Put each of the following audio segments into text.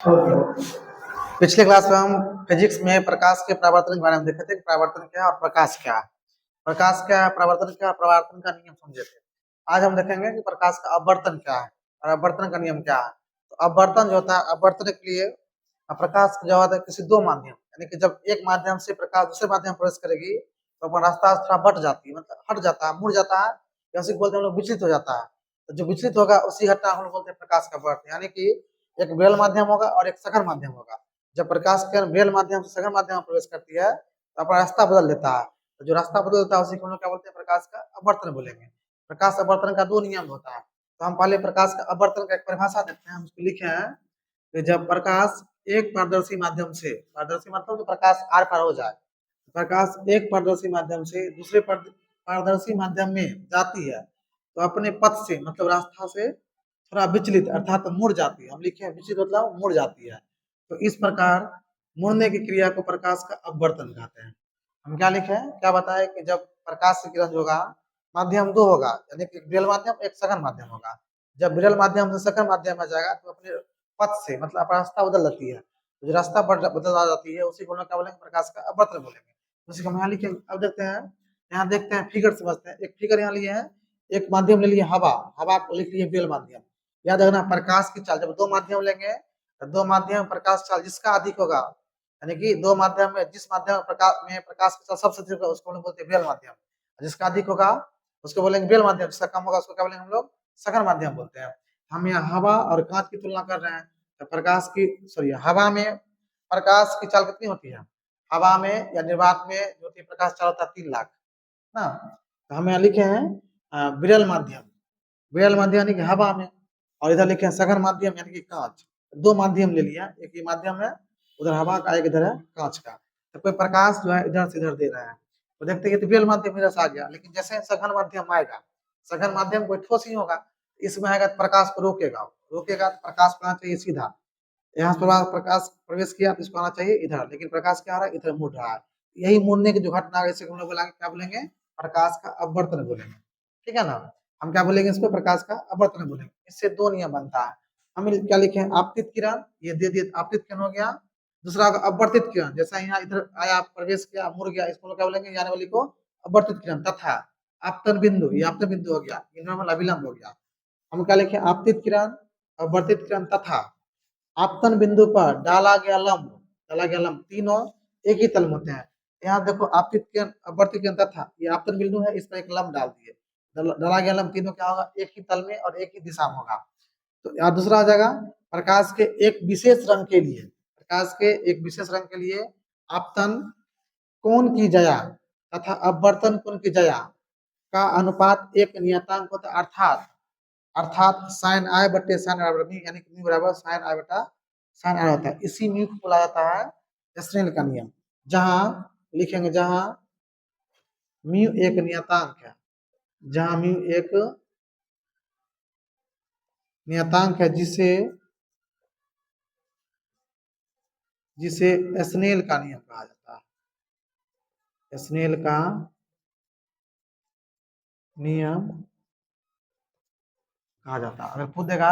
पिछले क्लास में हम फिजिक्स में प्रकाश के परावर्तन के बारे में देखे थे कि परावर्तन क्या है और प्रकाश क्या है। प्रकाश क्या है, परावर्तन क्या है, परावर्तन का नियम समझे थे। आज हम देखेंगे कि प्रकाश का अपवर्तन क्या है और अपवर्तन का नियम क्या है। तो अपवर्तन जो होता है, अपवर्तन के लिए प्रकाश जो होता है किसी दो माध्यम, यानी कि जब एक माध्यम से प्रकाश दूसरे माध्यम में प्रवेश करेगी तो अपना रास्ता थोड़ा बट जाती है, मतलब हट जाता है, मुड़ जाता है, या उसी को बोलते हैं हम लोग विचलित हो जाता है। तो जो विचलित होगा उसी घटना हम लोग बोलते हैं प्रकाश का अपवर्तन, यानी कि एक विरल माध्यम होगा और एक सघन माध्यम होगा। जब प्रकाश के विरल माध्यम से सघन माध्यम में प्रवेश करती है तो अपना रास्ता बदल देता है। तो जो रास्ता बदल देता है उसी को हम लोग क्या बोलते हैं, प्रकाश का अपवर्तन बोलेंगे। प्रकाश अपवर्तन का दो नियम होता है। तो हम पहले प्रकाश का अपवर्तन का एक परिभाषा देखते हैं। हम उसको लिखे हैं कि जब प्रकाश एक पारदर्शी माध्यम से, पारदर्शी मतलब जो प्रकाश आर पार हो जाए, प्रकाश एक पारदर्शी माध्यम से दूसरे पारदर्शी माध्यम में जाती है तो अपने पथ से मतलब रास्ता से थोड़ा विचलित अर्थात मुड़ जाती है। हम लिखे हैं विचलित मतलब मुड़ जाती है। तो इस प्रकार मुड़ने की क्रिया को प्रकाश का अपवर्तन कहते हैं। हम क्या लिखे हैं, क्या बताए कि जब प्रकाश की किरण होगा, माध्यम दो होगा, यानी कि एक विरल माध्यम एक सघन माध्यम होगा। जब विरल माध्यम से सघन माध्यम में जाएगा तो अपने पथ से मतलब अपना रास्ता बदल जाती है। तो जो रास्ता बदल जाती है उसी को हम लोग क्या बोलेंगे, प्रकाश का अपवर्तन बोलेंगे। उसी को हम यहाँ लिखे। अब देखते हैं, यहाँ देखते हैं, फिगर समझते हैं। एक फिगर यहाँ लिए हैं, एक माध्यम ले लिए हवा, हवा को लिख लिए विरल माध्यम। याद रखना प्रकाश की चाल, जब दो माध्यम लेंगे तो दो माध्यम प्रकाश चाल जिसका अधिक होगा, यानी कि दो माध्यम में जिस माध्यम में प्रकाश की चाल सबसे अधिक होगा उसको हम लोग बोलते हैं विरल माध्यम। जिसका अधिक होगा उसको बोलेंगे विरल माध्यम, जिसका कम होगा उसको क्या बोलेंगे हम लोग, सघन माध्यम बोलते हैं। हम यहाँ हवा और कांच की तुलना कर रहे हैं। तो प्रकाश की सॉरी हवा में प्रकाश की चाल कितनी होती है, हवा में या निर्वात में जो होती है प्रकाश चाल होता है 3 लाख ना। तो हम यहाँ लिखे हैं विरल माध्यम, विरल माध्यम यानी कि हवा में, और इधर लिखे हैं सघन माध्यम यानी कि कांच। दो माध्यम ले लिया, एक ये माध्यम है उधर हवा का, एक इधर है कांच का। तो कोई प्रकाश जो है इधर से इधर दे रहा है तो देखते हैं कि विरल माध्यम इधर से आ गया, लेकिन जैसे सघन माध्यम आएगा, सघन माध्यम कोई ठोस ही होगा, इसमें आएगा तो प्रकाश को रोकेगा, रोकेगा तो प्रकाश को आना चाहिए सीधा। यहाँ से प्रकाश प्रवेश किया तो इसको आना चाहिए इधर, लेकिन प्रकाश क्या आ रहा है, इधर मुड़ रहा है। यही मुड़ने की जो घटना है इसे हम लोग बोलेंगे, क्या बोलेंगे, प्रकाश का अपवर्तन बोलेंगे। ठीक है ना। हम क्या बोलेंगे इसको, प्रकाश का अपवर्तन बोलेंगे। इससे दो नियम बनता है। हम क्या लिखे हैं, आपतित किरण, ये दे दिए आपतित किरण हो गया। दूसरा होगा अपवर्तित किरण, जैसा यहाँ इधर आया प्रवेश किया मुड़ गया, इसको क्या बोलेंगे, आने वाली को अपवर्तित किरण। तथा आपतन बिंदु, ये आपतन बिंदु हो गया, ये नॉर्मल अभिलंब हो गया। हम क्या लिखे, आपतित किरण, अपवर्तित किरण तथा आपतन बिंदु पर डाला गया लंब, डाला गया लंब, तीनों एक ही तल में होते हैं। यहाँ देखो आपतित किरण अपवर्तित किरण तथा ये आपतन बिंदु है, इस पर एक लंब डाल दिए, डाला गया लंब तीनों क्या होगा, एक ही तल में और एक ही दिशा में होगा। तो यहाँ दूसरा आ जाएगा, प्रकाश के एक विशेष रंग के लिए, प्रकाश के एक विशेष रंग के लिए आपतन कोण की जया तथा अपवर्तन कोण की जया का अनुपात एक नियतांक होता है, अर्थात अर्थात साइन आई बटे साइन आर बराबर, यानी कि बराबर साइन आई बटा साइन आर होता है। इसी म्यू को बोला जाता है स्नेल का नियम। जहां लिखेंगे, जहां म्यू एक नियतांक है, जहां म्यू एक नियतांक है जिसे जिसे स्नेल का नियम कहा जाता है, स्नेल का नियम कहा जाता है। अगर पूछेगा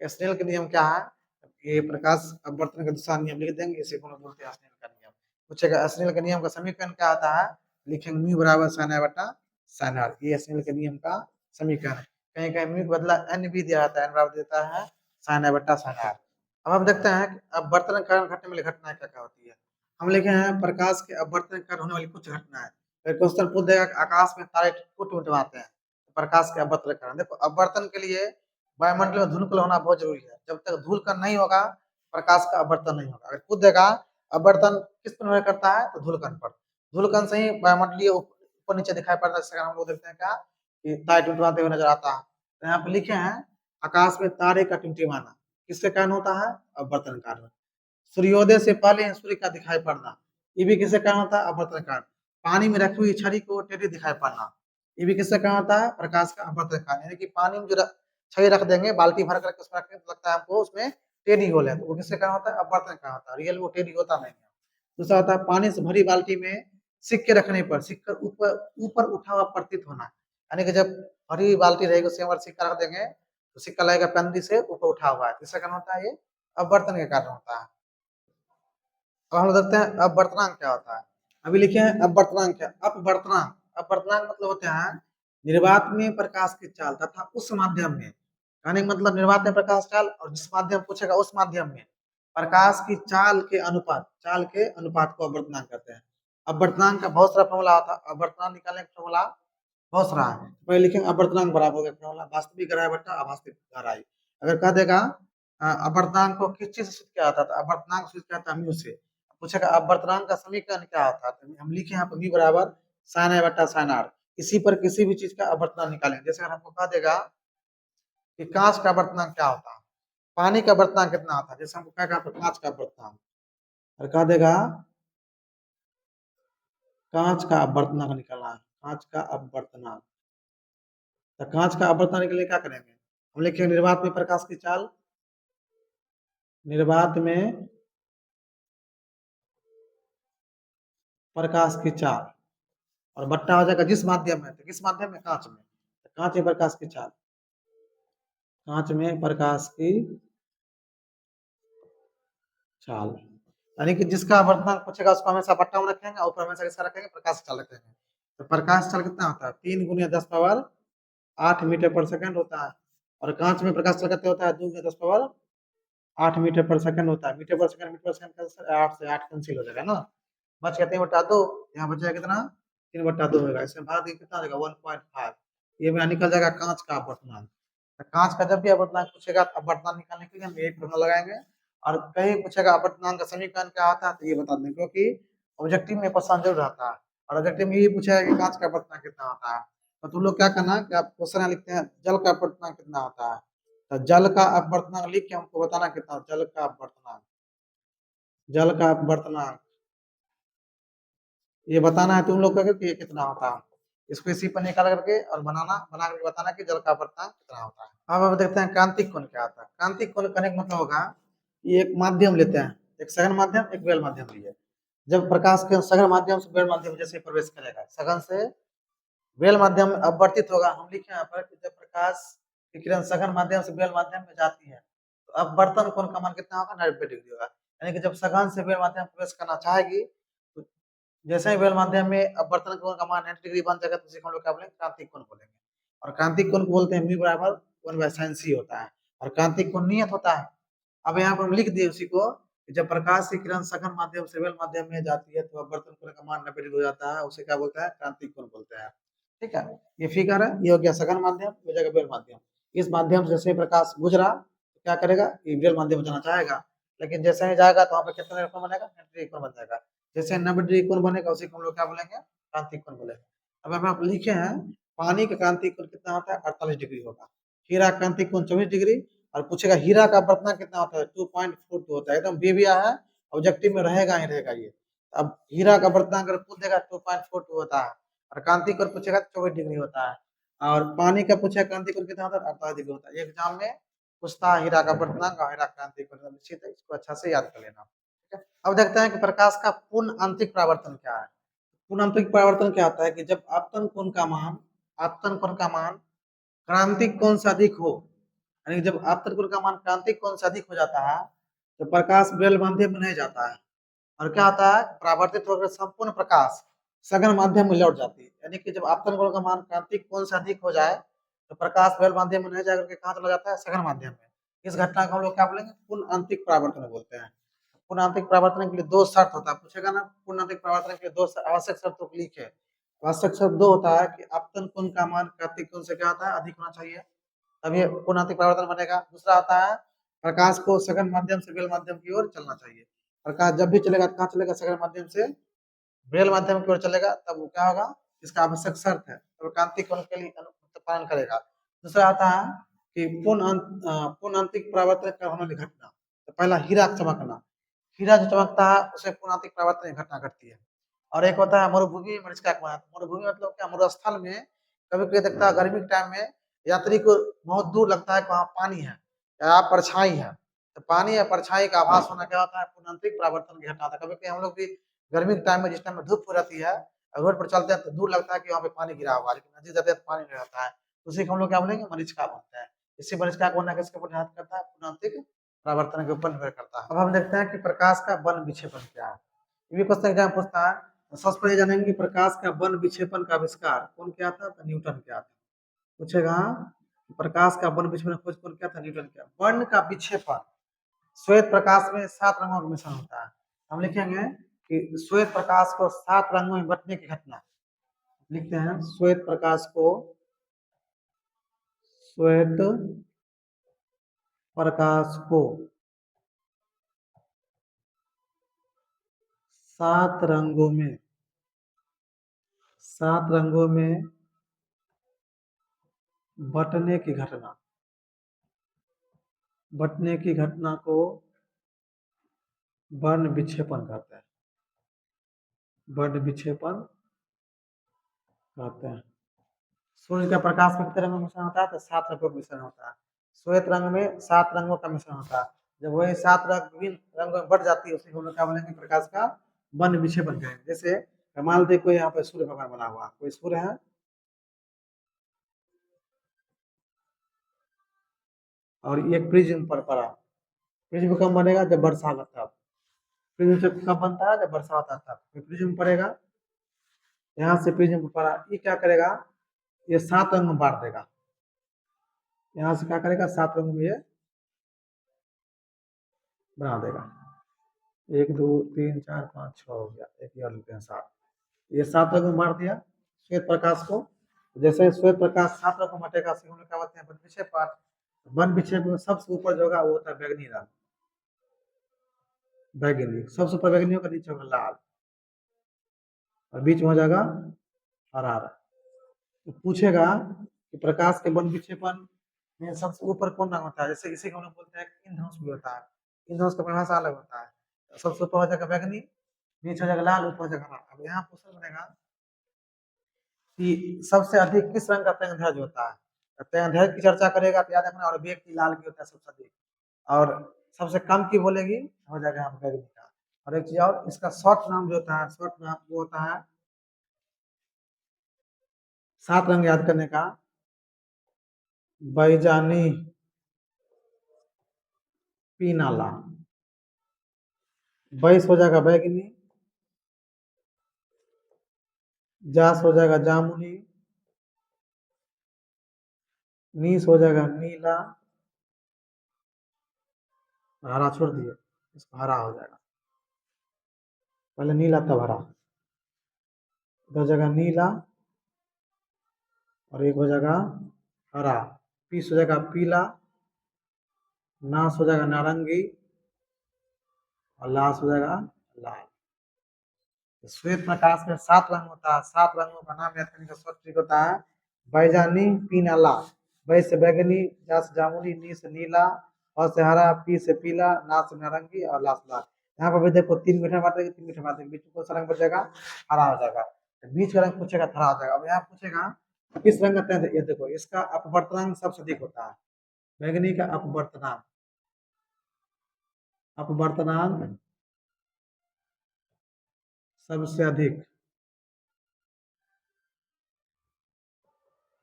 स्नेल का नियम क्या है, ये प्रकाश अपवर्तन का दूसरा नियम लिख देंगे, इसे को बोलते हैं स्नेल का नियम। पूछेगा स्नेल के नियम का समीकरण क्या आता है, लिखेंगे म्यू बराबर साइन आई बटा साइन आर, ये स्नेल के नियम का समीकरण है। कहीं कहीं म्यू का बदला एन भी दिया जाता है, एन बराबर देता है साइन आई बटा साइन आर। अब हम देखते हैं कि अपवर्तन कारण घटने वाली घटनाएं क्या क्या होती है। हम लिखे हैं प्रकाश के अपवर्तन कारण होने वाली कुछ घटनाएं। क्वेश्चन पूछ देगा कि आकाश में तारे टिमटिमाते हैं, प्रकाश के अपवर्तन के कारण। देखो अपवर्तन के लिए वायुमंडल में धूल कण होना बहुत जरूरी है। जब तक धूल कण नहीं होगा प्रकाश का अपवर्तन नहीं होगा। अगर पूछ देगा अपवर्तन किस पर निर्भर करता है, तो धूल कण पर। धूल कण से ही वायुमंडलीय ऊपर नीचे दिखाई पड़ता है, जिससे हम लोग देखते हैं क्या कि तारे टिमटिमाते हुए नजर आता है। तो यहाँ पे लिखे हैं आकाश में तारे का टिमटिमाना किसके कारण होता है, अपवर्तन कारण। सूर्योदय से पहले सूर्य का दिखाई पड़ना, ये भी किसके कारण होता है, अपवर्तन कारण। पानी में रखी हुई छड़ी को टेढ़ी दिखाई पड़ना, ये भी किससे कारण होता है, प्रकाश का अपवर्तन कारण। यानी कि पानी में जो छड़ी रख देंगे, बाल्टी भर करके उसमें रखेंगे तो लगता है हमको उसमें टेढ़ी होल है, तो वो किससे कारण होता है, अपवर्तन कारण होता है। रियल वो टेढ़ी होता नहीं है। दूसरा होता है पानी से भरी बाल्टी में सिक्के रखने पर सिक्का ऊपर ऊपर उठा हुआ प्रतीत होना, यानी कि जब भरी बाल्टी रहेगी उसके ऊपर सिक्का रख देंगे तो सिक्का लगेगा पंदी से ऊपर उठा हुआ है, किससे कारण होता है ये, अपवर्तन के कारण होता है। अब हम लोग देखते हैं अपवर्तनांक क्या होता है। अभी लिखे हैं अपवर्तनांक क्या, अपवर्तनांक, अपवर्तनांक मतलब होते हैं निर्वात में प्रकाश की चाल तथा उस माध्यम में, कहने का मतलब निर्वात में प्रकाश चाल और जिस माध्यम पूछेगा उस माध्यम में प्रकाश की चाल के अनुपात, चाल के अनुपात को अपवर्तनांक कहते हैं। अपवर्तनांक का बहुत सारा फॉर्मूला होता है, अपवर्तनांक निकालने का फॉर्मूला बहुत सारा है। पहले लिखेंगे अपवर्तनांक बराबर हो गया फॉर्मूला वास्तविक गहराई बटा अवास्तविक गहराई। अगर कह देगा अपवर्तनांक को किस चीज से सूचित किया जाता है, तो अपवर्तनांक सूचित किया जाता है म्यू से। पूछेगा अपवर्तनांक का समीकरण क्या होता है, तो हम लिखे यहाँ पर v बराबर साइन ए बटा साइन आर। इसी पर किसी भी चीज का अपवर्तनांक निकालेंगे। जैसे अगर हमको कह देगा कि कांच का अपवर्तनांक क्या होता है, पानी का अपवर्तनांक कितना होता है, जैसे हमको क्या कहा कांच का अपवर्तनांक, और कह देगा कांच का अपवर्तनांक निकालना है, कांच का अपवर्तनांक। तो कांच का अपवर्तनांक के लिए क्या करेंगे, हम लिखेंगे निर्वात में प्रकाश की चाल, निर्वात में प्रकाश की चाल, और बट्टा हो जाएगा जिस माध्यम में, तो किस माध्यम में, कांच में, तो कांच में प्रकाश की चाल, कांच में प्रकाश की चाल, यानी कि जिसका अपवर्तनांक पूछेगा उसको हमेशा बट्टा में रखेंगे और ऊपर हमेशा किसका रखेंगे, प्रकाश चाल रखेंगे। तो प्रकाश चाल कितना होता है, 3 गुणिया 10 पावर 8 मीटर पर सेकंड होता है। और कांच में प्रकाश चाल कितना होता है, 2 गुणिया 10 पावर 8 मीटर पर सेकंड होता है। मीटर पर सेकंड, मीटर पर सेकंड कैंसिल, 8 से 8 कैंसिल हो जाएगा ना, बच गया 3/2, यहाँ बच जाएगा कितना, 3/2 होगा। इसमें भाग कितना देगा 1.5, ये मेरा निकल जाएगा कांच का अपवर्तनांक। तो कांच का जब भी अपवर्तनांक पूछेगा तो अपवर्तनांक निकालने के लिए हम एक फॉर्मूला लगाएंगे, और कहीं पूछेगा अपवर्तनांक का समीकरण क्या आता है तो ये बता देंगे, क्योंकि ऑब्जेक्टिव में क्वेश्चन जरूर रहता है और ऑब्जेक्टिव में ये पूछेगा कि कांच का अपवर्तनांक कितना होता है। तो तुम लोग क्या करना कि आप क्वेश्चन लिखते हैं जल का अपवर्तनांक कितना होता है, तो जल का अपवर्तनांक लिख के हमको बताना कितना, जल का अपवर्तनांक, जल का अपवर्तनांक ये बताना है तुम लोग को कि ये कितना होता है। इसको इसी पर निकाल करके और बना करके बताना कि जल का अपवर्तनांक कितना होता है। अब हम देखते हैं क्रांतिक कोण क्या होता है। क्रांतिक कोण कहने का मतलब होगा ये एक माध्यम लेते हैं, एक सघन माध्यम एक बेल माध्यम लिए। जब प्रकाश के सघन माध्यम से बेल माध्यम जैसे प्रवेश करेगा, सघन से बेल माध्यम में अपवर्तित होगा, हम लिखे यहाँ पर कि जब प्रकाश की किरण सघन माध्यम से बेल माध्यम में जाती है तो अपवर्तन कोण का मान कितना होगा, 90 डिग्री होगा। यानी कि जब सघन से बेल माध्यम प्रवेश करना चाहेगी तो जैसे ही बेल माध्यम में अपवर्तन कोण का मान 90 डिग्री बन जाएगा तो उसे हम लोग क्या बोलेंगे, क्रांतिक कोण बोलेंगे। और क्रांतिक कोण को बोलते हैं म्यू बराबर 1/sin c होता है, और क्रांतिक कोण नियत होता है। अब यहाँ पर हम लिख दिए उसी को कि जब प्रकाश की किरण सघन माध्यम से बेल माध्यम में जाती है तो अपवर्तन कोण का मान 90 डिग्री हो जाता है, उसे क्या बोलते हैं, क्रांतिक कोण बोलते हैं। ठीक है, ये फिगर है, ये हो गया सघन माध्यम, हो जाएगा बेल माध्यम। इस माध्यम से जैसे प्रकाश गुजरा तो क्या करेगा, ये बेल माध्यम में जाना चाहेगा, लेकिन जैसे ही जाएगा तो वहाँ पे कितना कोण बनेगा, 90 डिग्री कोण बन जाएगा। जैसे 90 डिग्री कोण बनेगा उसी को हम लोग क्या बोलेंगे, क्रांतिक कोण बोलेंगे। अब हम आप लिखे हैं पानी का क्रांतिक कोण कितना होता है, 48 डिग्री होगा। हीरा क्रांतिक कोण 24 डिग्री, और पूछेगा हीरा का अपवर्तनांक कितना होता है, 2.42 होता है, एकदम बेबिया है, ऑब्जेक्टिव में रहेगा ही रहेगा ये। अब हीरा का अपवर्तनांक अगर पूछ देगा 2.42 होता है, और क्रांतिक कोण पूछेगा 24 डिग्री होता है, और पानी का पूछेगा क्रांतिक कोण कितना होता है, 48 डिग्री होता है। एग्जाम में पूछता है हीरा का अपवर्तनांक और हीरा क्रांतिक कोण, निश्चित है इसको अच्छा से याद कर लेना। ठीक है, अब देखते हैं कि प्रकाश का पूर्ण आंतरिक परावर्तन क्या है। पूर्ण आंतरिक परावर्तन क्या होता है कि जब आपतन कोण का मान, आपतन कोण का मान क्रांतिक कोण से अधिक हो, यानी जब आपतन कोण का मान क्रांतिक कोण से अधिक हो जाता है तो प्रकाश बेल माध्यम में नहीं जाता है, और क्या होता है, परावर्तित होकर संपूर्ण प्रकाश सघन माध्यम में लौट जाती है। यानी कि जब आपतन कोण का मान क्रांतिक कोण से अधिक हो जाए तो प्रकाश बेल माध्यम में नहीं जाकर के कहाँ चला जाता है, सघन माध्यम में। इस घटना को हम लोग क्या बोलेंगे, पूर्ण आंतरिक परावर्तन बोलते हैं। पूर्ण आंतरिक परावर्तन के लिए दो शर्त होता है, पूछेगा ना पूर्ण आंतरिक परावर्तन के लिए दो आवश्यक शर्तों को लिखे। आवश्यक शर्त दो होता है कि आपतन कोण का मान क्रांतिक कोण से क्या होता है, अधिक होना चाहिए, तभी पूर्ण आंतरिक परावर्तन बनेगा। दूसरा आता है प्रकाश को सघन माध्यम से बेल माध्यम की ओर चलना चाहिए। प्रकाश जब भी चलेगा कहाँ चलेगा, सघन माध्यम से बेल माध्यम की ओर चलेगा, तब वो क्या होगा, इसका आवश्यक शर्त है, तो क्रांतिक कोण के लिए पालन करेगा। दूसरा आता है कि पूर्ण आंतरिक परावर्तन का होने वाली घटना, तो पहला हीरा चमकना, हीरा जो चमकता है उसे पूर्ण आंतरिक परावर्तन की घटना घटती है। और एक होता है मरुभूमि मरीचिका का, मरुभूमि मतलब क्या, मरुस्थल में कभी कभी देखता है गर्मी के टाइम में यात्री को बहुत दूर लगता है कि वहाँ पानी है या परछाई है, तो पानी या परछाई का आभास होना क्या होता है, पूर्ण आंतरिक परावर्तन की घटना होता है। कभी कभी हम लोग भी गर्मी के टाइम में जिस टाइम में धूप हो रहती है रोड पर चलते हैं तो दूर लगता है कि वहाँ पे पानी गिरा हुआ है, लेकिन नजदीक जाते हैं तो पानी नहीं रहता है, उसी को हम लोग क्या बोलेंगे, मरीचिका बोलते हैं। इसी मरीचिका को बोलना किसके ऊपर निर्भर करता है, पूर्ण आंतरिक परावर्तन के ऊपर निर्भर करता है। अब हम देखते हैं कि प्रकाश का वन विक्षेपण क्या है। ये भी क्वेश्चन एग्जाम पूछता है। तो सबसे पहले जानेंगे कि प्रकाश का वन विक्षेपण का आविष्कार कौन किया था? तो न्यूटन किया था। पूछेगा प्रकाश का वन विक्षेपण खोज कौन किया था? न्यूटन किया। वन का विक्षेपण, श्वेत प्रकाश में 7 रंगों का मिश्रण होता है। हम लिखेंगे कि श्वेत प्रकाश को 7 रंगों में बंटने की घटना। लिखते हैं श्वेत प्रकाश को, श्वेत प्रकाश को 7 रंगों में, 7 रंगों में बंटने की घटना, बंटने की घटना को वर्ण विक्षेपण कहते हैं। वर्ण विक्षेपण कहते हैं। सूर्य का प्रकाश में कितने रंगों का मिश्रण होता है? तो 7 रंगों का मिश्रण होता है। श्वेत रंग में 7 रंगों का मिश्रण होता है। जब वही 7 रंग विभिन्न रंगों में बढ़ जाती है, उसी को हम लोग क्या बोलेंगे? प्रकाश का वर्ण विक्षेपण कहेंगे। जैसे मान लीजिए कोई यहाँ पे सूर्य भगवान बना हुआ, कोई सूर्य है और एक प्रिज्म पर पड़ा। प्रिज्म कब बनेगा? जब वर्षा होता है। प्रिज्म से कब बनता है? जब वर्षा होता है। कोई प्रिज्म पड़ेगा, यहाँ से प्रिज्म पड़ा, ये क्या करेगा? ये 7 रंग में बांट देगा। यहाँ से क्या करेगा? 7 रंग में ये बना देगा। 1 2 3 4 5 6 हो गया, एक और लिखते हैं 7। ये 7 रंग में बांट दिया श्वेत प्रकाश को। जैसे श्वेत प्रकाश 7 रंग में बटेगा, हम लोग क्या बोलते हैं? वन विक्षेपण। वन विक्षेपण में सबसे ऊपर जो होगा वो होता है बैगनी रंग। बैगनी सबसे ऊपर बैगनी होगा, नीचे होगा लाल, और बीच में हो जाएगा हरा रंग। तो पूछेगा कि प्रकाश के वन विक्षेपण में सबसे ऊपर कौन रंग होता है? जैसे इसी को हम लोग बोलते हैं इंद्रधनुष भी होता है। इंद्रधनुष का परिभाषा अलग होता है। तो सबसे ऊपर हो जाएगा बैगनी, नीचे हो जाएगा लाल, ऊपर हो जाएगा हरा। अब यहाँ क्वेश्चन बनेगा कि सबसे अधिक किस रंग का तैंध्रज होता है? तो तैंध्रज की चर्चा करेगा तो याद रखना, और व्यक्ति लाल की होता है सबसे अधिक, और सबसे कम की बोलेगी हो जाएगा यहाँ बैगनी का। और एक चीज और, इसका शॉर्ट नाम जो होता है, शॉर्ट नाम वो होता है 7 रंग याद करने का, बैजानी पीनाला। 22 हो जाएगा बैगनी, जास हो जाएगा जामुनी, नीस हो जाएगा नीला, हरा छोड़ दिए, इसको हरा हो जाएगा। पहले नीला तब हरा। इधर जगह नीला और एक हो जाएगा हरा। पीस हो जाएगा पीला, नाश हो जाएगा नारंगी, और लाश हो जाएगा लाल। श्वेत प्रकाश में 7 रंग होता है। 7 रंगों का नाम याद करने का शॉर्ट ट्रिक होता है बैजानी पीनाला। बै से बैगनी, जा से जामुनी, नी से नीला, और से हरा, पी से पीला, ना से नारंगी, और लाल लाल। यहाँ पर भी देखो 3 मीटर बांटेगा, 3 मीटर बांटेगा, बीच में कौन सा रंग बचेगा? हरा हो जाएगा। बीच का रंग पूछेगा, हरा हो जाएगा। अब यहाँ पूछेगा किस रंग का तैंध? ये देखो इसका अपवर्तनांक सबसे अधिक होता है। बैगनी का अपवर्तनांक, अपवर्तनांक सबसे अधिक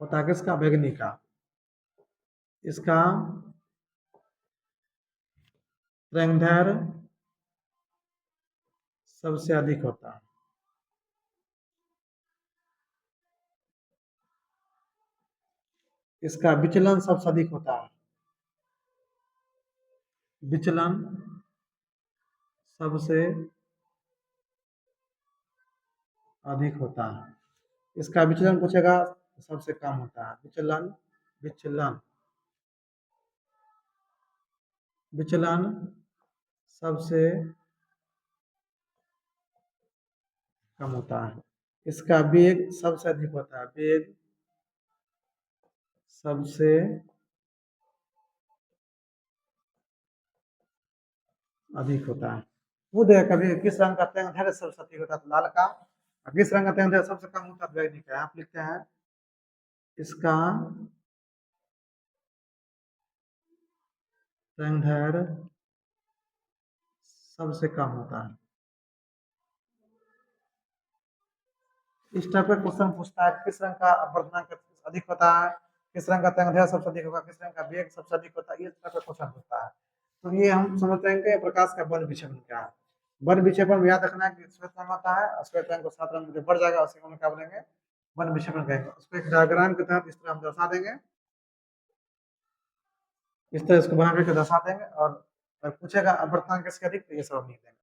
होता है किसका? बैगनी का। इसका तरंगदैर्घ्य सबसे अधिक होता है। इसका विचलन सबसे अधिक होता है। विचलन सबसे अधिक होता है। इसका विचलन पूछेगा सबसे कम होता है। विचलन, विचलन, विचलन सबसे कम होता है। इसका वेग सबसे अधिक होता है। वेग सबसे अधिक होता है। वो देख कभी किस रंग का तैंधैर्घ्य सबसे अधिक होता है? तो लाल का। और किस रंग का तैंधैर्घ्य सबसे कम होता है? बैगनी का। आप लिखते हैं इसका तैंधैर्घ्य सबसे कम होता है। इस टाइप का क्वेश्चन पूछता है किस रंग का अपवर्तनांक अधिक होता है, किस रंग का तैंधैर्घ्य सबसे अधिक होगा, किस रंग का वेग सबसे अधिक होता है, इस टाइप का क्वेश्चन पूछता है। तो ये हम समझते हैं कि प्रकाश का वन विक्षेपण क्या है। वन विक्षेपण याद रखना है कि श्वेत रंग होता है और श्वेत रंग को 7 रंग जो बढ़ जाएगा उसी को हम क्या बोलेंगे, वन विक्षेपण कहेंगे। उसको एक डायग्राम के तहत इस तरह हम दर्शा देंगे, इस तरह इसको बना करके दर्शा देंगे, और अगर पूछेगा अपवर्तनांक किसके अधिक, तो ये सब हम लिख देंगे।